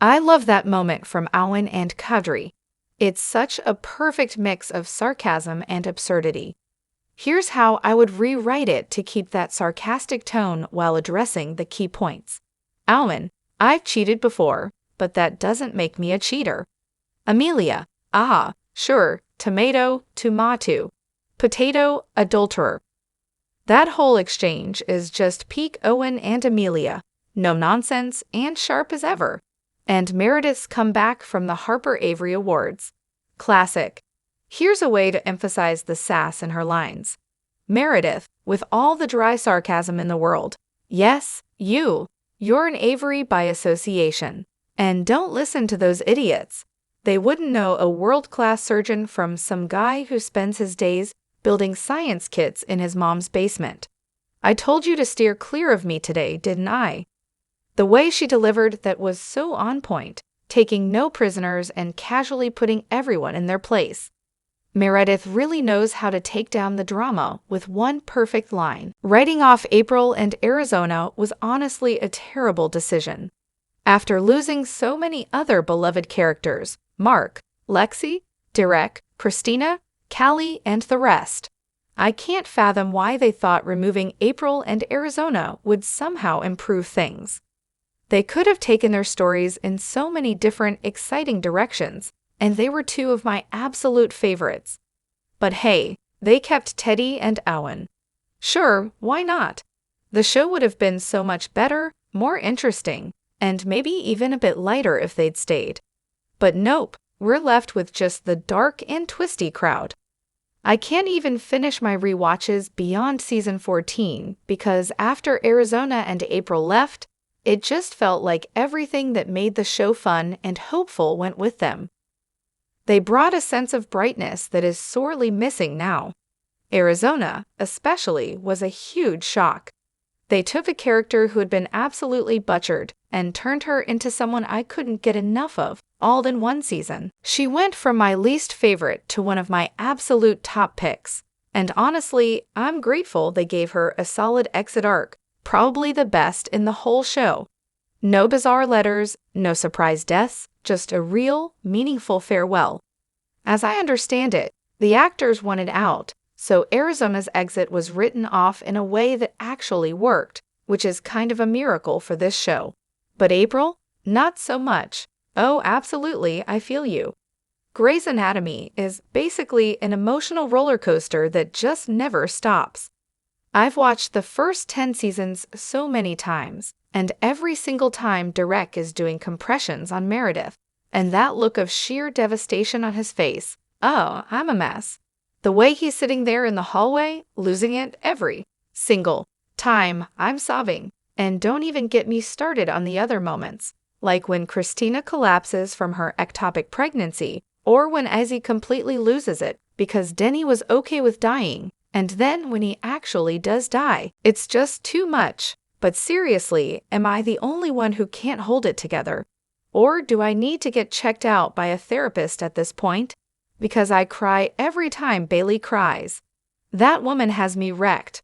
I love that moment from Owen and Kadri. It's such a perfect mix of sarcasm and absurdity. Here's how I would rewrite it to keep that sarcastic tone while addressing the key points. Owen, I've cheated before, but that doesn't make me a cheater. Amelia, ah, sure, tomato, potato, adulterer. That whole exchange is just peak Owen and Amelia, no nonsense and sharp as ever. And Meredith's comeback from the Harper Avery Awards. Classic. Here's a way to emphasize the sass in her lines. Meredith, with all the dry sarcasm in the world. Yes, you're an Avery by association. And don't listen to those idiots. They wouldn't know a world-class surgeon from some guy who spends his days building science kits in his mom's basement. I told you to steer clear of me today, didn't I? The way she delivered that was so on point, taking no prisoners and casually putting everyone in their place. Meredith really knows how to take down the drama with one perfect line. Writing off April and Arizona was honestly a terrible decision. After losing so many other beloved characters, Mark, Lexi, Derek, Christina, Callie, and the rest, I can't fathom why they thought removing April and Arizona would somehow improve things. They could have taken their stories in so many different, exciting directions, and they were two of my absolute favorites. But hey, they kept Teddy and Owen. Sure, why not? The show would have been so much better, more interesting, and maybe even a bit lighter if they'd stayed. But nope, we're left with just the dark and twisty crowd. I can't even finish my rewatches beyond season 14 because after Arizona and April left, it just felt like everything that made the show fun and hopeful went with them. They brought a sense of brightness that is sorely missing now. Arizona, especially, was a huge shock. They took a character who had been absolutely butchered and turned her into someone I couldn't get enough of, all in one season. She went from my least favorite to one of my absolute top picks. And honestly, I'm grateful they gave her a solid exit arc. Probably the best in the whole show. No bizarre letters, no surprise deaths, just a real, meaningful farewell. As I understand it, the actors wanted out, so Arizona's exit was written off in a way that actually worked, which is kind of a miracle for this show. But April? Not so much. Oh, absolutely, I feel you. Grey's Anatomy is basically an emotional roller coaster that just never stops. I've watched the first 10 seasons so many times, and every single time Derek is doing compressions on Meredith, and that look of sheer devastation on his face, oh, I'm a mess. The way he's sitting there in the hallway, losing it every single time, I'm sobbing. And don't even get me started on the other moments, like when Christina collapses from her ectopic pregnancy, or when Izzy completely loses it because Denny was okay with dying. And then when he actually does die, it's just too much. But seriously, am I the only one who can't hold it together? Or do I need to get checked out by a therapist at this point? Because I cry every time Bailey cries. That woman has me wrecked.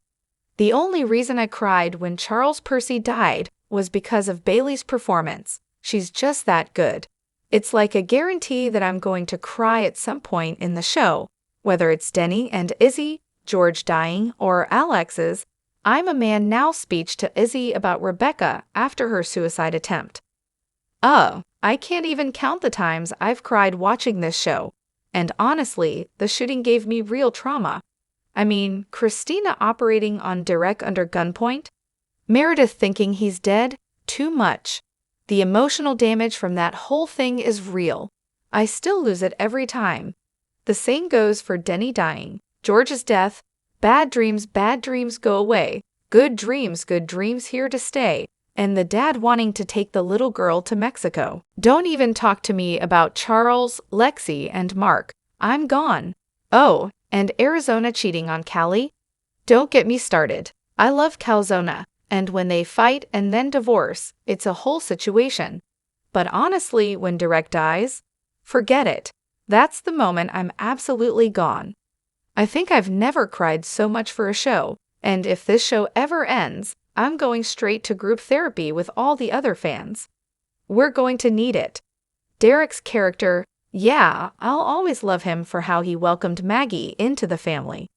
The only reason I cried when Charles Percy died was because of Bailey's performance. She's just that good. It's like a guarantee that I'm going to cry at some point in the show, whether it's Denny and Izzy, George dying, or Alex's I'm a Man Now speech to Izzy about Rebecca after her suicide attempt. Oh, I can't even count the times I've cried watching this show. And honestly, the shooting gave me real trauma. I mean, Christina operating on Derek under gunpoint? Meredith thinking he's dead? Too much. The emotional damage from that whole thing is real. I still lose it every time. The same goes for Denny dying, George's death, bad dreams go away, good dreams here to stay, and the dad wanting to take the little girl to Mexico. Don't even talk to me about Charles, Lexi, and Mark. I'm gone. Oh, and Arizona cheating on Callie? Don't get me started. I love Calzona, and when they fight and then divorce, it's a whole situation. But honestly, when Derek dies, forget it. That's the moment I'm absolutely gone. I think I've never cried so much for a show, and if this show ever ends, I'm going straight to group therapy with all the other fans. We're going to need it. Derek's character, yeah, I'll always love him for how he welcomed Maggie into the family.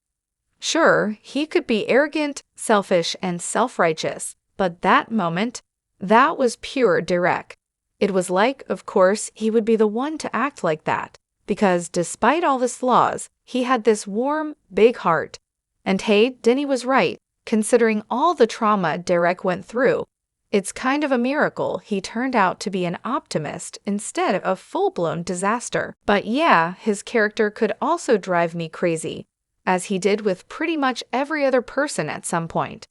Sure, he could be arrogant, selfish, and self-righteous, but that moment, that was pure Derek. It was like, of course, he would be the one to act like that, because despite all his flaws, he had this warm, big heart. And hey, Denny was right, considering all the trauma Derek went through. It's kind of a miracle he turned out to be an optimist instead of a full-blown disaster. But yeah, his character could also drive me crazy, as he did with pretty much every other person at some point.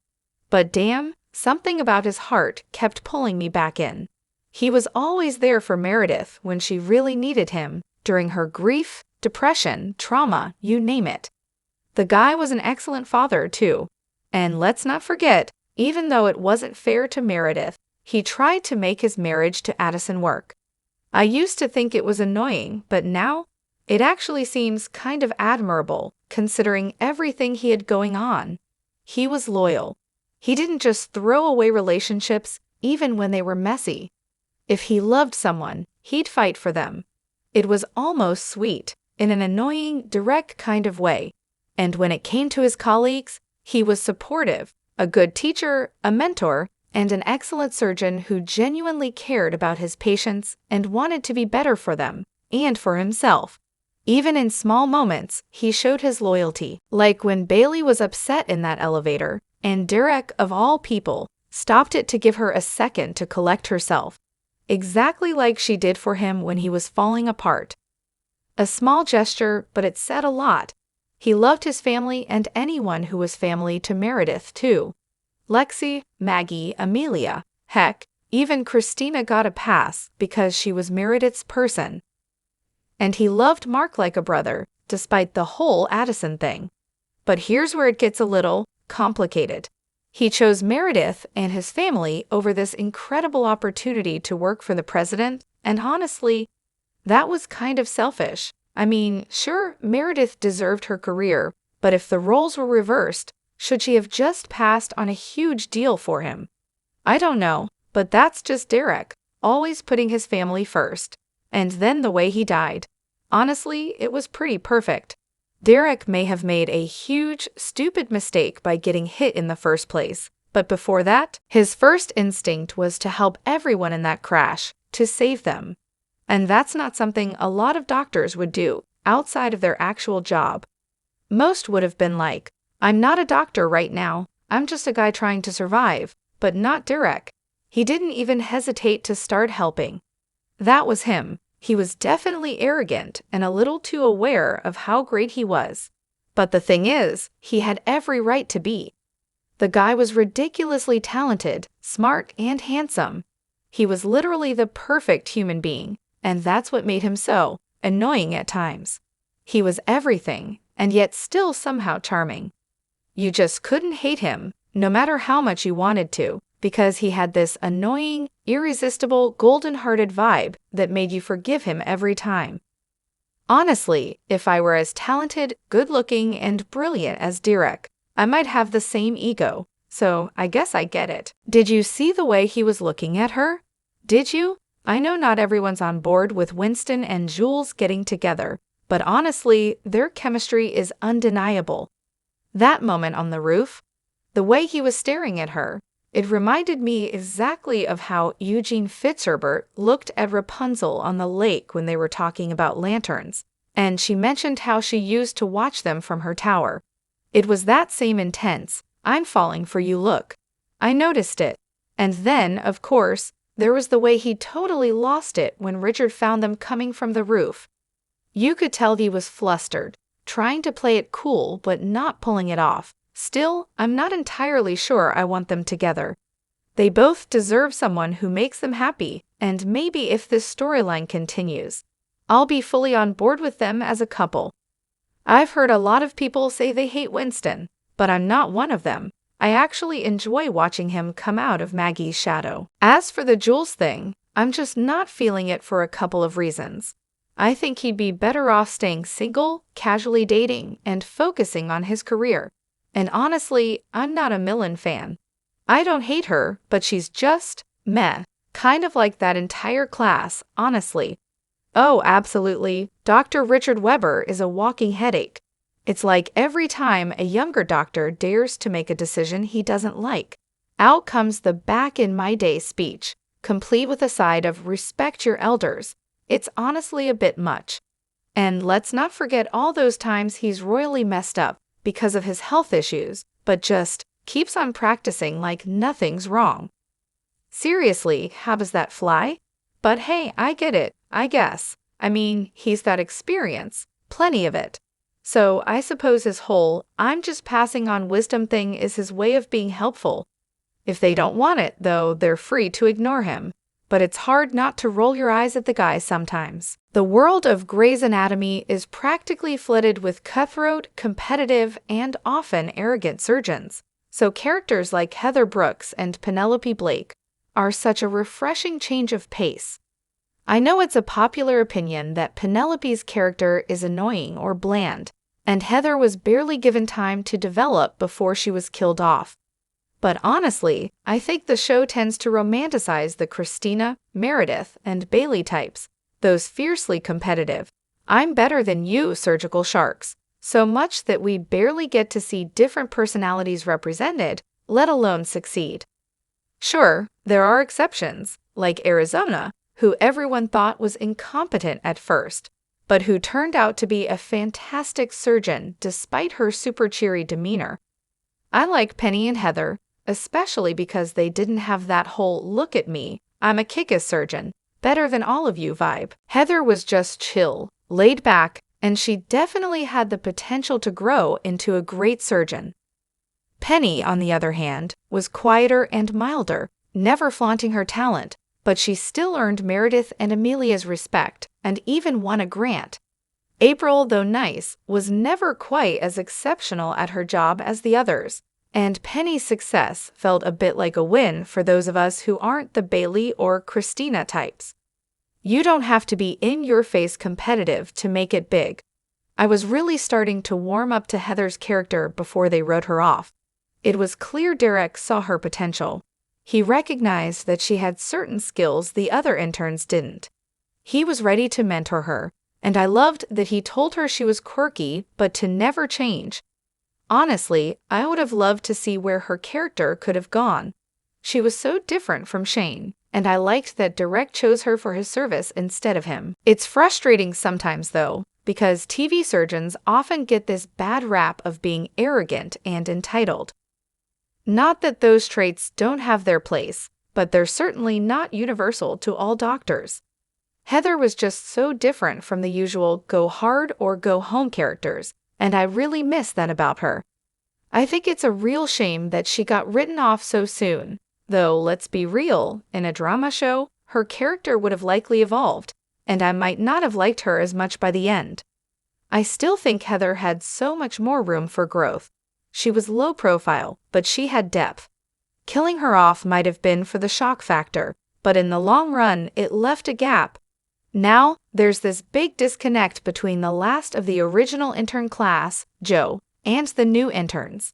But damn, something about his heart kept pulling me back in. He was always there for Meredith when she really needed him, during her grief, depression, trauma, you name it. The guy was an excellent father, too. And let's not forget, even though it wasn't fair to Meredith, he tried to make his marriage to Addison work. I used to think it was annoying, but now, it actually seems kind of admirable, considering everything he had going on. He was loyal. He didn't just throw away relationships, even when they were messy. If he loved someone, he'd fight for them. It was almost sweet, in an annoying, direct kind of way. And when it came to his colleagues, he was supportive, a good teacher, a mentor, and an excellent surgeon who genuinely cared about his patients and wanted to be better for them, and for himself. Even in small moments, he showed his loyalty, like when Bailey was upset in that elevator, and Derek, of all people, stopped it to give her a second to collect herself, exactly like she did for him when he was falling apart. A small gesture, but it said a lot. He loved his family and anyone who was family to Meredith, too. Lexi, Maggie, Amelia, heck, even Christina got a pass because she was Meredith's person. And he loved Mark like a brother, despite the whole Addison thing. But here's where it gets a little complicated. He chose Meredith and his family over this incredible opportunity to work for the president, and honestly, that was kind of selfish. I mean, sure, Meredith deserved her career, but if the roles were reversed, should she have just passed on a huge deal for him? I don't know, but that's just Derek, always putting his family first. And then the way he died. Honestly, it was pretty perfect. Derek may have made a huge, stupid mistake by getting hit in the first place, but before that, his first instinct was to help everyone in that crash, to save them. And that's not something a lot of doctors would do, outside of their actual job. Most would have been like, I'm not a doctor right now, I'm just a guy trying to survive, but not Derek. He didn't even hesitate to start helping. That was him. He was definitely arrogant and a little too aware of how great he was. But the thing is, he had every right to be. The guy was ridiculously talented, smart, and handsome. He was literally the perfect human being, and that's what made him so annoying at times. He was everything, and yet still somehow charming. You just couldn't hate him, no matter how much you wanted to, because he had this annoying, irresistible, golden-hearted vibe that made you forgive him every time. Honestly, if I were as talented, good-looking, and brilliant as Derek, I might have the same ego, so I guess I get it. Did you see the way he was looking at her? Did you? I know not everyone's on board with Winston and Jules getting together, but honestly, their chemistry is undeniable. That moment on the roof, the way he was staring at her, it reminded me exactly of how Eugene Fitzherbert looked at Rapunzel on the lake when they were talking about lanterns, and she mentioned how she used to watch them from her tower. It was that same intense, I'm falling for you look. I noticed it. And then, of course, there was the way he totally lost it when Richard found them coming from the roof. You could tell he was flustered, trying to play it cool but not pulling it off. Still, I'm not entirely sure I want them together. They both deserve someone who makes them happy, and maybe if this storyline continues, I'll be fully on board with them as a couple. I've heard a lot of people say they hate Winston, but I'm not one of them. I actually enjoy watching him come out of Maggie's shadow. As for the Jules thing, I'm just not feeling it for a couple of reasons. I think he'd be better off staying single, casually dating, and focusing on his career. And honestly, I'm not a Millen fan. I don't hate her, but she's just meh. Kind of like that entire class, honestly. Oh, absolutely. Dr. Richard Weber is a walking headache. It's like every time a younger doctor dares to make a decision he doesn't like, out comes the back in my day speech, complete with a side of respect your elders. It's honestly a bit much. And let's not forget all those times he's royally messed up because of his health issues, but just keeps on practicing like nothing's wrong. Seriously, how does that fly? But hey, I get it, I guess. I mean, he's that experience, plenty of it. So I suppose his whole "I'm just passing on wisdom" thing is his way of being helpful. If they don't want it, though, they're free to ignore him. But it's hard not to roll your eyes at the guy sometimes. The world of Grey's Anatomy is practically flooded with cutthroat, competitive, and often arrogant surgeons. So characters like Heather Brooks and Penelope Blake are such a refreshing change of pace. I know it's a popular opinion that Penelope's character is annoying or bland, and Heather was barely given time to develop before she was killed off. But honestly, I think the show tends to romanticize the Christina, Meredith, and Bailey types, those fiercely competitive, "I'm better than you" surgical sharks, so much that we barely get to see different personalities represented, let alone succeed. Sure, there are exceptions, like Arizona, who everyone thought was incompetent at first, but who turned out to be a fantastic surgeon despite her super cheery demeanor. I like Penny and Heather, especially because they didn't have that whole "look at me, I'm a kick-ass surgeon, better than all of you" vibe. Heather was just chill, laid back, and she definitely had the potential to grow into a great surgeon. Penny, on the other hand, was quieter and milder, never flaunting her talent, but she still earned Meredith and Amelia's respect, and even won a grant. April, though nice, was never quite as exceptional at her job as the others, and Penny's success felt a bit like a win for those of us who aren't the Bailey or Christina types. You don't have to be in-your-face competitive to make it big. I was really starting to warm up to Heather's character before they wrote her off. It was clear Derek saw her potential. He recognized that she had certain skills the other interns didn't. He was ready to mentor her, and I loved that he told her she was quirky but to never change. Honestly, I would have loved to see where her character could have gone. She was so different from Shane, and I liked that Derek chose her for his service instead of him. It's frustrating sometimes, though, because TV surgeons often get this bad rap of being arrogant and entitled. Not that those traits don't have their place, but they're certainly not universal to all doctors. Heather was just so different from the usual go hard or go home characters, and I really miss that about her. I think it's a real shame that she got written off so soon, though let's be real, in a drama show, her character would have likely evolved, and I might not have liked her as much by the end. I still think Heather had so much more room for growth. She was low profile, but she had depth. Killing her off might have been for the shock factor, but in the long run, it left a gap. Now, there's this big disconnect between the last of the original intern class, Joe, and the new interns.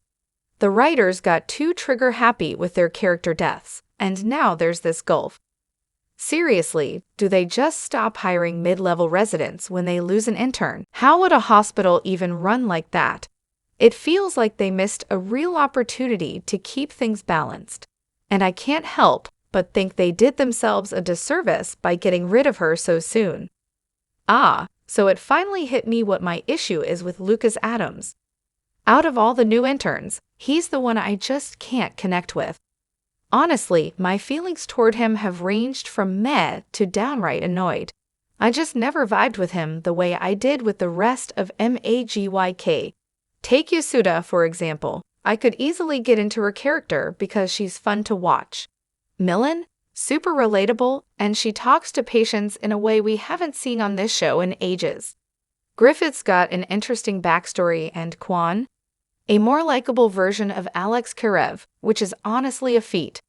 The writers got too trigger-happy with their character deaths, and now there's this gulf. Seriously, do they just stop hiring mid-level residents when they lose an intern? How would a hospital even run like that? It feels like they missed a real opportunity to keep things balanced, and I can't help but think they did themselves a disservice by getting rid of her so soon. So it finally hit me what my issue is with Lucas Adams. Out of all the new interns, he's the one I just can't connect with. Honestly, my feelings toward him have ranged from meh to downright annoyed. I just never vibed with him the way I did with the rest of MAGYK. Take Yasuda, for example. I could easily get into her character because she's fun to watch. Millen? Super relatable, and she talks to patients in a way we haven't seen on this show in ages. Griffith's got an interesting backstory, and Kwan? A more likable version of Alex Karev, which is honestly a feat.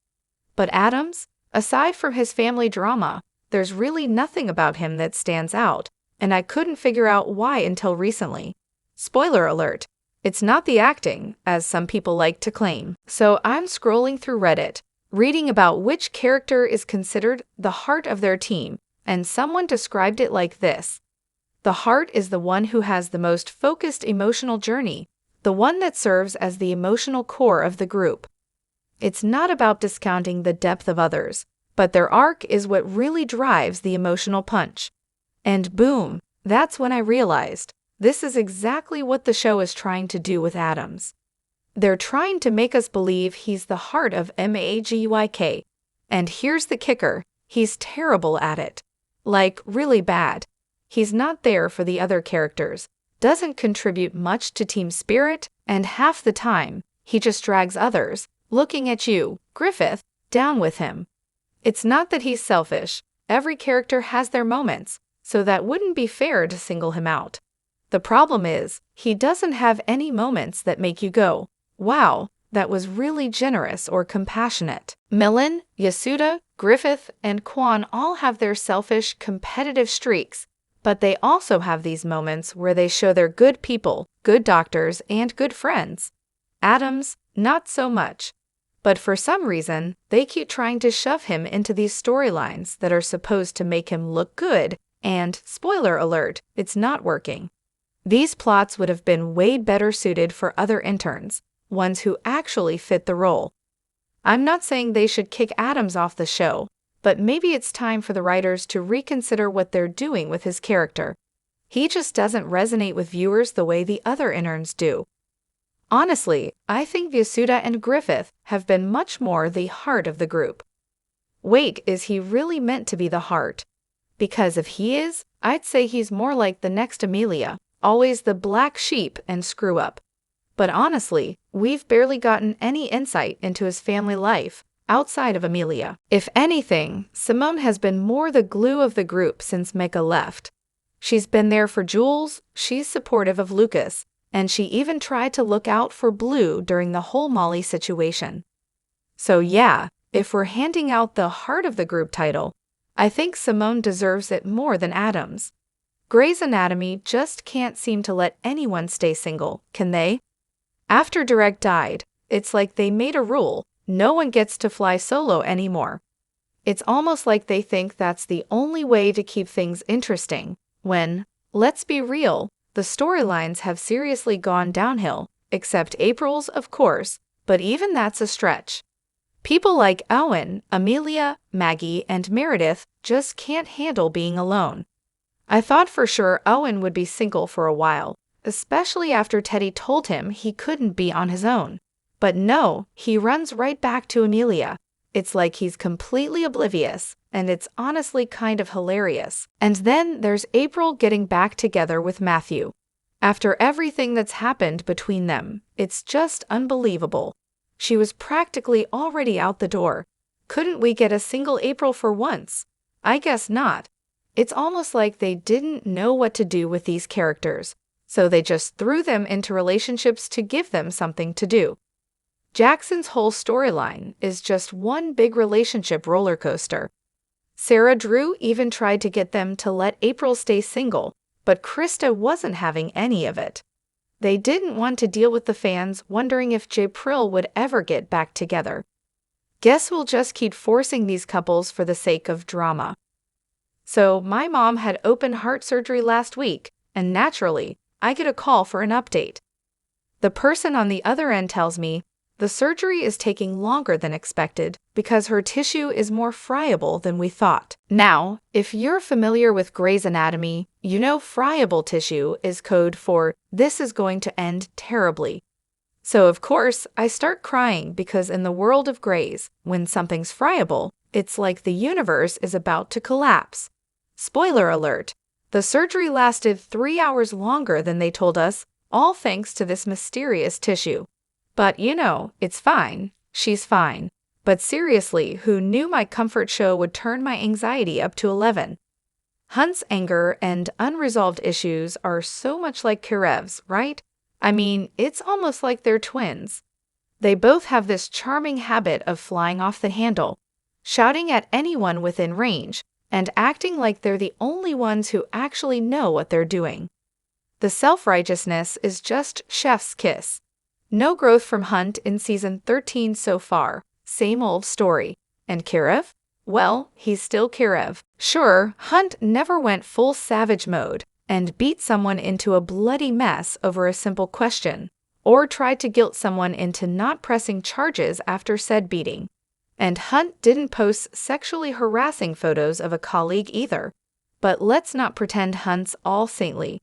But Adams? Aside from his family drama, there's really nothing about him that stands out, and I couldn't figure out why until recently. Spoiler alert. It's not the acting, as some people like to claim. So I'm scrolling through Reddit, reading about which character is considered the heart of their team, and someone described it like this. The heart is the one who has the most focused emotional journey, the one that serves as the emotional core of the group. It's not about discounting the depth of others, but their arc is what really drives the emotional punch. And boom, that's when I realized this is exactly what the show is trying to do with Adams. They're trying to make us believe he's the heart of Magyk. And here's the kicker, he's terrible at it. Like, really bad. He's not there for the other characters, doesn't contribute much to team spirit, and half the time, he just drags others, looking at you, Griffith, down with him. It's not that he's selfish, every character has their moments, so that wouldn't be fair to single him out. The problem is, he doesn't have any moments that make you go, wow, that was really generous or compassionate. Millen, Yasuda, Griffith, and Quan all have their selfish, competitive streaks, but they also have these moments where they show they're good people, good doctors, and good friends. Adams, not so much. But for some reason, they keep trying to shove him into these storylines that are supposed to make him look good, and, spoiler alert, it's not working. These plots would have been way better suited for other interns, ones who actually fit the role. I'm not saying they should kick Adams off the show, but maybe it's time for the writers to reconsider what they're doing with his character. He just doesn't resonate with viewers the way the other interns do. Honestly, I think Yasuda and Griffith have been much more the heart of the group. Wait, is he really meant to be the heart? Because if he is, I'd say he's more like the next Amelia, always the black sheep and screw-up. But honestly, we've barely gotten any insight into his family life outside of Amelia. If anything, Simone has been more the glue of the group since Mecca left. She's been there for Jules, she's supportive of Lucas, and she even tried to look out for Blue during the whole Molly situation. So yeah, if we're handing out the heart of the group title, I think Simone deserves it more than Adams. Grey's Anatomy just can't seem to let anyone stay single, can they? After Direct died, it's like they made a rule, no one gets to fly solo anymore. It's almost like they think that's the only way to keep things interesting, when, let's be real, the storylines have seriously gone downhill, except April's, of course, but even that's a stretch. People like Owen, Amelia, Maggie, and Meredith just can't handle being alone. I thought for sure Owen would be single for a while, especially after Teddy told him he couldn't be on his own. But no, he runs right back to Amelia. It's like he's completely oblivious, and it's honestly kind of hilarious. And then there's April getting back together with Matthew. After everything that's happened between them, it's just unbelievable. She was practically already out the door. Couldn't we get a single April for once? I guess not. It's almost like they didn't know what to do with these characters, so they just threw them into relationships to give them something to do. Jackson's whole storyline is just one big relationship roller coaster. Sarah Drew even tried to get them to let April stay single, but Krista wasn't having any of it. They didn't want to deal with the fans wondering if Japril would ever get back together. Guess we'll just keep forcing these couples for the sake of drama. So my mom had open heart surgery last week, and naturally, I get a call for an update. The person on the other end tells me the surgery is taking longer than expected because her tissue is more friable than we thought. Now, if you're familiar with Grey's Anatomy, you know friable tissue is code for this is going to end terribly. So of course, I start crying because in the world of Grey's, when something's friable, it's like the universe is about to collapse. Spoiler alert, the surgery lasted 3 hours longer than they told us, all thanks to this mysterious tissue. But you know, it's fine. She's fine. But seriously, who knew my comfort show would turn my anxiety up to 11? Hunt's anger and unresolved issues are so much like Kirev's, right? I mean, it's almost like they're twins. They both have this charming habit of flying off the handle, shouting at anyone within range, and acting like they're the only ones who actually know what they're doing. The self-righteousness is just chef's kiss. No growth from Hunt in season 13 so far, Same old story. And Kirev? Well, he's still Kirev. Sure, Hunt never went full savage mode and beat someone into a bloody mess over a simple question, or tried to guilt someone into not pressing charges after said beating. And Hunt didn't post sexually harassing photos of a colleague either. But let's not pretend Hunt's all saintly.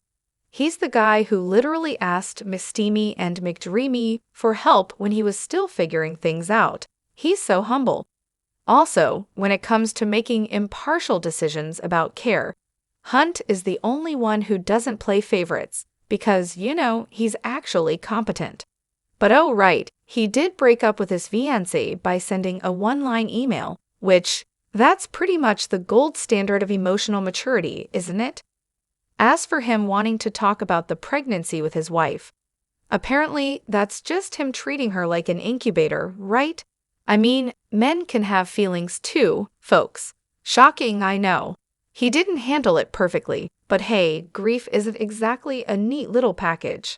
He's the guy who literally asked Mistimi and McDreamy for help when he was still figuring things out. He's so humble. Also, when it comes to making impartial decisions about care, Hunt is the only one who doesn't play favorites because, he's actually competent. But oh right, he did break up with his fiancée by sending a one-line email, which, that's pretty much the gold standard of emotional maturity, isn't it? As for him wanting to talk about the pregnancy with his wife, apparently that's just him treating her like an incubator, right? I mean, men can have feelings too, folks. Shocking, I know. He didn't handle it perfectly, but hey, grief isn't exactly a neat little package.